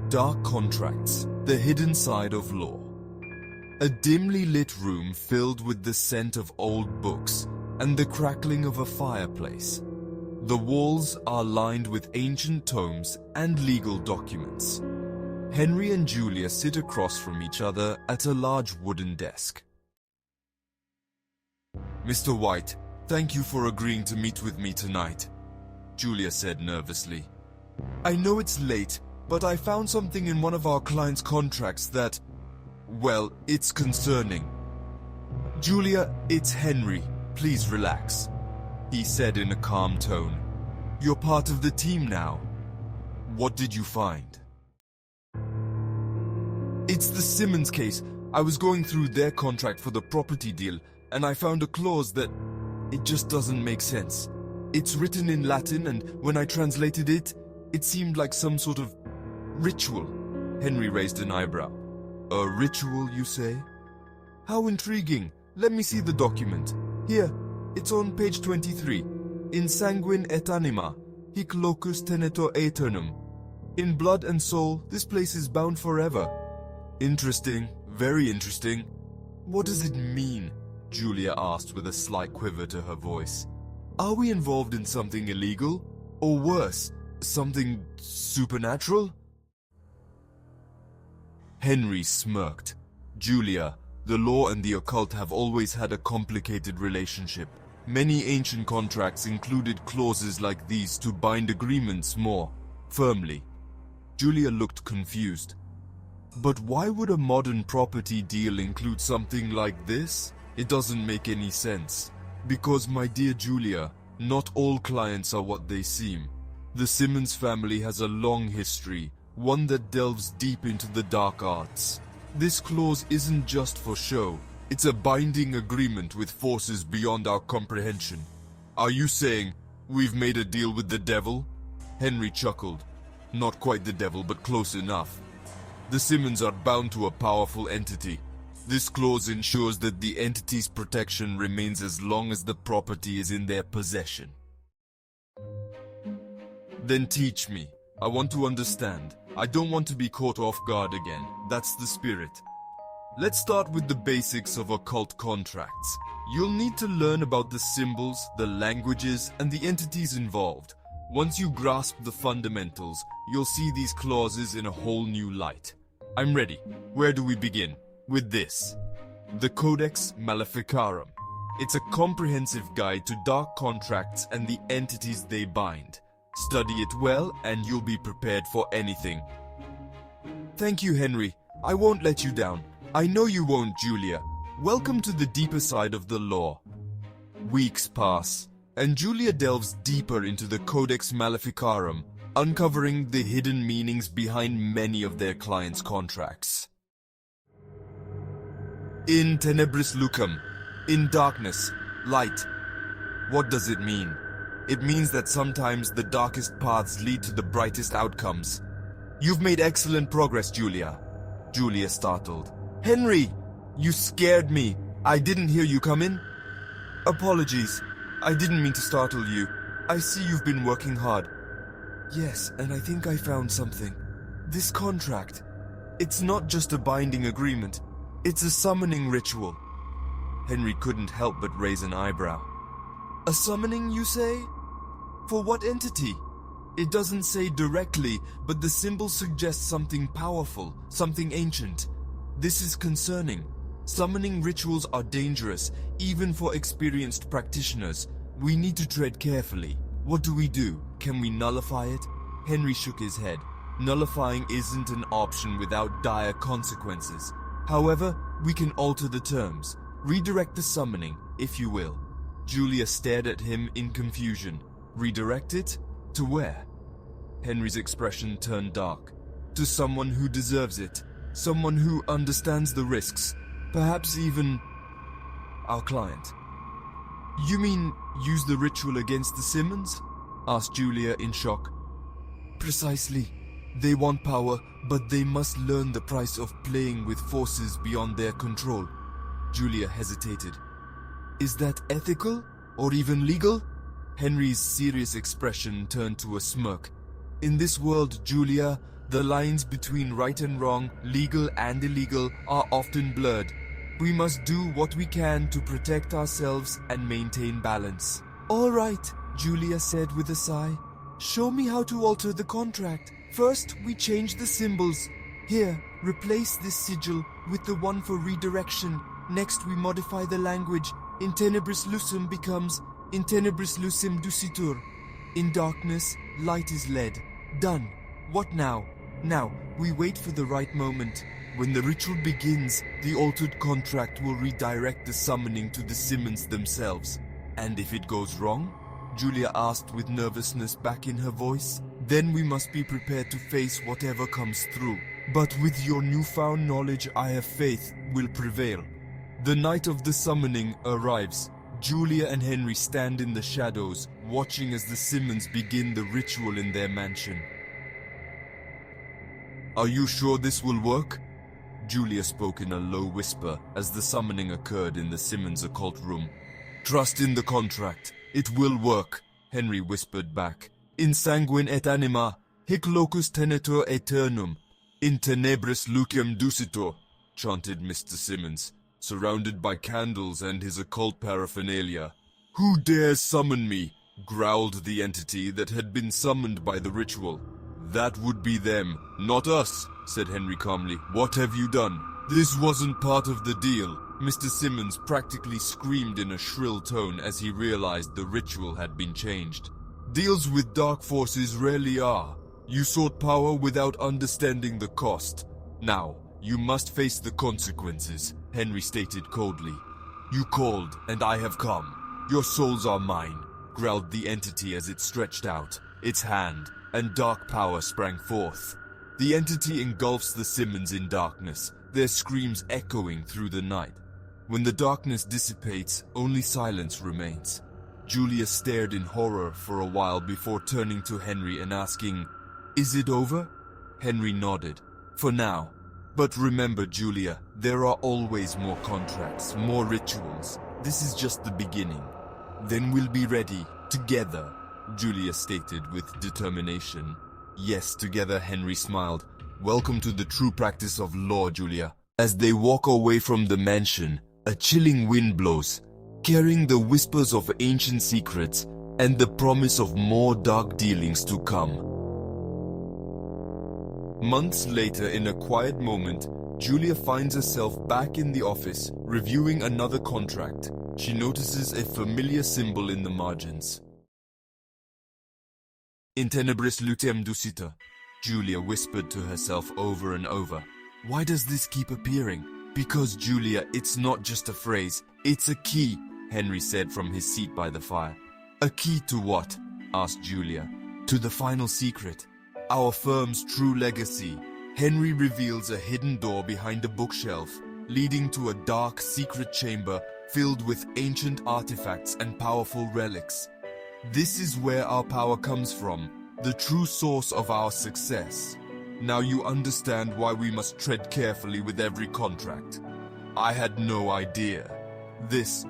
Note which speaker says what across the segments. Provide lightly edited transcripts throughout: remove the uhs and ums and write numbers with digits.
Speaker 1: Dark contracts, the hidden side of law. A dimly lit room filled with the scent of old books and the crackling of a fireplace. The walls are lined with ancient tomes and legal documents. Henry and Julia sit across from each other at a large wooden desk. "Mr. White, thank you for agreeing to meet with me tonight," Julia said nervously. "I know it's late, but I found something in one of our clients' contracts that, well, it's concerning." "Julia, it's Henry. Please relax," he said in a calm tone. "You're part of the team now. What did you find?" "It's the Simmons case. I was going through their contract for the property deal, and I found a clause that it just doesn't make sense. It's written in Latin, and when I translated it, it seemed like some sort of ritual." Henry raised an eyebrow. "A ritual, you say? How intriguing. Let me see the document. Here, it's on page 23. In sanguine et anima, hic locus tenetur aeternum. In blood and soul, this place is bound forever." "Interesting, very interesting. What does it mean?" Julia asked with a slight quiver to her voice. "Are we involved in something illegal? Or worse, something supernatural?" Henry smirked. "Julia, the law and the occult have always had a complicated relationship. Many ancient contracts included clauses like these to bind agreements more firmly." Julia looked confused. "But why would a modern property deal include something like this? It doesn't make any sense." "Because, my dear Julia, not all clients are what they seem. The Simmons family has a long history, one that delves deep into the dark arts. This clause isn't just for show. It's a binding agreement with forces beyond our comprehension." "Are you saying we've made a deal with the devil?" Henry chuckled. "Not quite the devil, but close enough. The Simmons are bound to a powerful entity. This clause ensures that the entity's protection remains as long as the property is in their possession." "Then teach me. I want to understand. I don't want to be caught off guard again. That's the spirit." "Let's start with the basics of occult contracts. You'll need to learn about the symbols, the languages, and the entities involved. Once you grasp the fundamentals, you'll see these clauses in a whole new light. I'm ready. Where do we begin?" "With this. The Codex Maleficarum. It's a comprehensive guide to dark contracts and the entities they bind. Study it well and you'll be prepared for anything." "Thank you, Henry. I won't let you down." "I know you won't, Julia. Welcome to the deeper side of the law." Weeks pass, and Julia delves deeper into the Codex Maleficarum, uncovering the hidden meanings behind many of their clients' contracts. "In tenebris lucem, in darkness, light." What does it mean? It means that sometimes the darkest paths lead to the brightest outcomes. "You've made excellent progress, Julia." Julia startled. "Henry, you scared me. I didn't hear you come in." "Apologies. I didn't mean to startle you. I see you've been working hard." "Yes, and I think I found something. This contract. It's not just a binding agreement. It's a summoning ritual." Henry couldn't help but raise an eyebrow. "A summoning, you say? For what entity?" "It doesn't say directly, but the symbol suggests something powerful, something ancient. This is concerning. Summoning rituals are dangerous, even for experienced practitioners. We need to tread carefully. What do we do? Can we nullify it?" Henry shook his head. Nullifying isn't an option without dire consequences. However, we can alter the terms. Redirect the summoning, if you will. Julia stared at him in confusion. Redirect it? To where? Henry's expression turned dark. To someone who deserves it. Someone who understands the risks. Perhaps even our client. "You mean use the ritual against the Simmons?" asked Julia in shock. "Precisely. They want power, but they must learn the price of playing with forces beyond their control." Julia hesitated. "Is that ethical? Or even legal?" Henry's serious expression turned to a smirk. "In this world, Julia, The lines between right and wrong, legal and illegal, are often blurred. We must do what we can to protect ourselves and maintain balance. All right, Julia said with a sigh. Show me how to alter the contract. First, we change the symbols. Here, replace this sigil with the one for redirection. Next, we modify the language. In tenebris lucem becomes in tenebris lucem ducitur. In darkness, light is led. Done. What now? Now, we wait for the right moment. When the ritual begins, the altered contract will redirect the summoning to the Simmons themselves. And if it goes wrong? Julia asked with nervousness back in her voice. Then we must be prepared to face whatever comes through. But with your newfound knowledge, I have faith will prevail. The night of the summoning arrives. Julia and Henry stand in the shadows, watching as the Simmons begin the ritual in their mansion. Are you sure this will work? Julia spoke in a low whisper as the summoning occurred in the Simmons occult room. Trust in the contract. It will work, Henry whispered back. In sanguine et anima, hic locus tenetur aeternum. In tenebris lucem ducitur, chanted Mr. Simmons, surrounded by candles and his occult paraphernalia. Who dares summon me? Growled the entity that had been summoned by the ritual. That would be them, not us, said Henry calmly. What have you done? This wasn't part of the deal. Mr. Simmons practically screamed in a shrill tone as he realized the ritual had been changed. Deals with dark forces rarely are. You sought power without understanding the cost. Now, you must face the consequences, Henry stated coldly. You called, and I have come. Your souls are mine, growled the entity as it stretched out its hand, and dark power sprang forth. The entity engulfs the Simmons in darkness, their screams echoing through the night. When the darkness dissipates, only silence remains. Julia stared in horror for a while before turning to Henry and asking, Is it over? Henry nodded. For now. But remember, Julia, there are always more contracts, more rituals. This is just the beginning. Then we'll be ready, together, Julia stated with determination. Yes, together, Henry smiled. Welcome to the true practice of law, Julia. As they walk away from the mansion, a chilling wind blows, carrying the whispers of ancient secrets and the promise of more dark dealings to come. Months later, in a quiet moment, Julia finds herself back in the office, reviewing another contract. She notices a familiar symbol in the margins. In tenebris lucem ducitur, Julia whispered to herself over and over. Why does this keep appearing? Because, Julia, it's not just a phrase, it's a key, Henry said from his seat by the fire. A key to what? Asked Julia. To the final secret. Our firm's true legacy. Henry reveals a hidden door behind a bookshelf, leading to a dark, secret chamber filled with ancient artifacts and powerful relics. This is where our power comes from, the true source of our success. Now you understand why we must tread carefully with every contract. I had no idea. This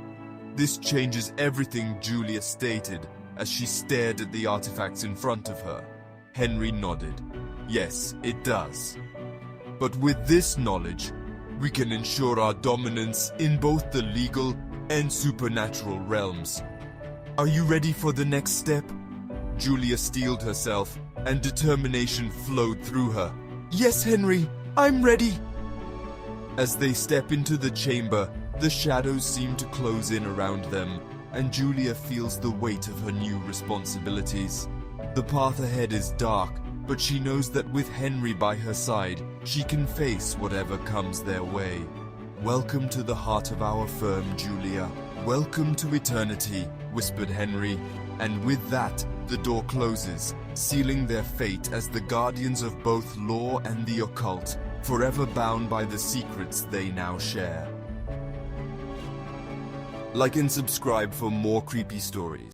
Speaker 1: changes everything, Julia stated as she stared at the artifacts in front of her. Henry nodded. Yes, it does. But with this knowledge, we can ensure our dominance in both the legal and supernatural realms. Are you ready for the next step? Julia steeled herself, and determination flowed through her. Yes, Henry, I'm ready. As they step into the chamber, the shadows seem to close in around them, and Julia feels the weight of her new responsibilities. The path ahead is dark, but she knows that with Henry by her side, she can face whatever comes their way. Welcome to the heart of our firm, Julia. Welcome to eternity, whispered Henry, and with that, the door closes, sealing their fate as the guardians of both law and the occult, forever bound by the secrets they now share. Like and subscribe for more creepy stories.